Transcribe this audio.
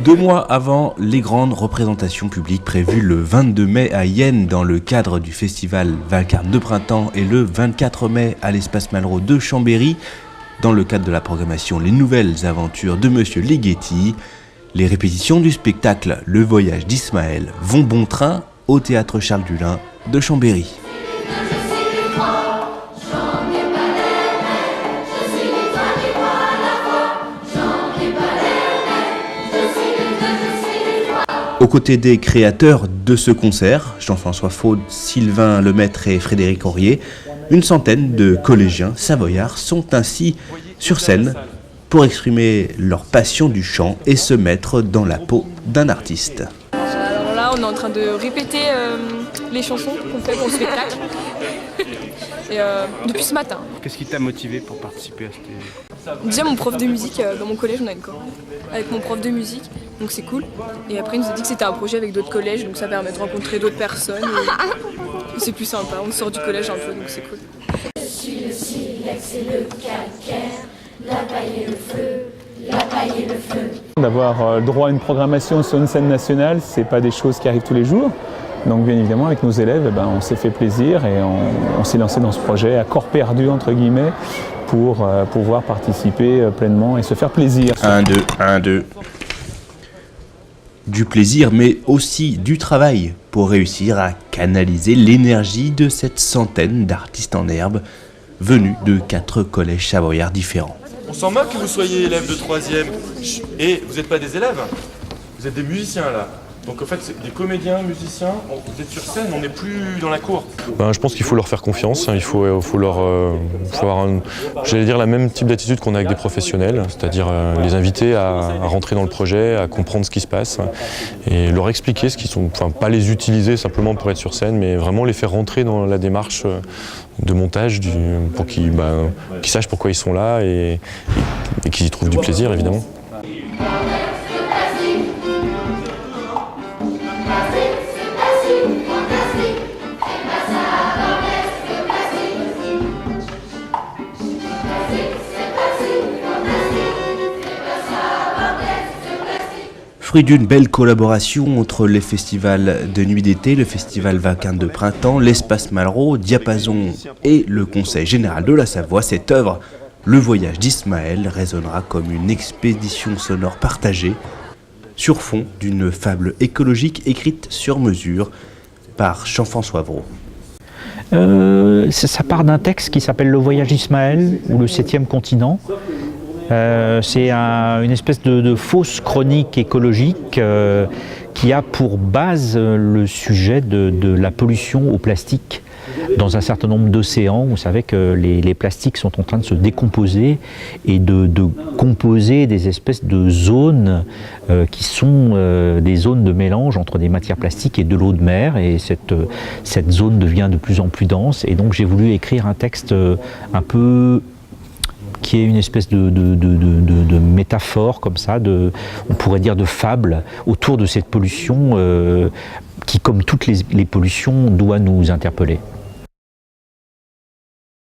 2 mois avant les grandes représentations publiques prévues le 22 mai à Yenne dans le cadre du festival Vacarme de printemps et le 24 mai à l'espace Malraux de Chambéry, dans le cadre de la programmation Les Nouvelles Aventures de Monsieur Ligeti, les répétitions du spectacle Le Voyage d'Ismaël vont bon train au théâtre Charles Dullin de Chambéry. Aux côtés des créateurs de ce concert, Jean-François Faude, Sylvain Lemaître et Frédéric Aurier, une centaine de collégiens savoyards sont ainsi sur scène pour exprimer leur passion du chant et se mettre dans la peau d'un artiste. Alors là, on est en train de répéter les chansons qu'on fait pour le spectacle. Et depuis ce matin. Qu'est-ce qui t'a motivé pour participer à cette... Déjà mon prof de musique, dans mon collège on a une chorale avec mon prof de musique, donc c'est cool. Et après il nous a dit que c'était un projet avec d'autres collèges, donc ça permet de rencontrer d'autres personnes. Et c'est plus sympa, on sort du collège un peu, donc c'est cool. Je suis le silex et le calcaire, la paille et le feu, la paille et le feu. D'avoir droit à une programmation sur une scène nationale, c'est pas des choses qui arrivent tous les jours. Donc bien évidemment avec nos élèves, on s'est fait plaisir et on s'est lancé dans ce projet à corps perdu entre guillemets pour pouvoir participer pleinement et se faire plaisir. 1, 2, 1, 2. Du plaisir mais aussi du travail pour réussir à canaliser l'énergie de cette centaine d'artistes en herbe venus de 4 collèges savoyards différents. On s'en moque que vous soyez élève de 3e et vous n'êtes pas des élèves, vous êtes des musiciens là. Donc en fait, c'est des comédiens, musiciens, vous êtes sur scène, on n'est plus dans la cour. Je pense qu'il faut leur faire confiance, il faut leur faut avoir j'allais dire la même type d'attitude qu'on a avec des professionnels, c'est-à-dire les inviter à rentrer dans le projet, à comprendre ce qui se passe et leur expliquer ce qu'ils sont, pas les utiliser simplement pour être sur scène, mais vraiment les faire rentrer dans la démarche de montage pour qu'ils sachent pourquoi ils sont là et qu'ils y trouvent du plaisir évidemment. Fruit d'une belle collaboration entre les festivals de nuit d'été, le festival Vacarme de printemps, l'espace Malraux, Diapason et le Conseil général de la Savoie, cette œuvre, Le Voyage d'Ismaël, résonnera comme une expédition sonore partagée sur fond d'une fable écologique écrite sur mesure par Jean-François Vraud. Ça part d'un texte qui s'appelle Le Voyage d'Ismaël ou Le 7e continent. C'est une espèce de fausse chronique écologique qui a pour base le sujet de la pollution au plastique dans un certain nombre d'océans. Vous savez que les plastiques sont en train de se décomposer et de composer des espèces de zones qui sont des zones de mélange entre des matières plastiques et de l'eau de mer. Et cette zone devient de plus en plus dense. Et donc j'ai voulu écrire un texte un peu qui est une espèce de métaphore comme ça, on pourrait dire de fable, autour de cette pollution qui, comme toutes les pollutions, doit nous interpeller.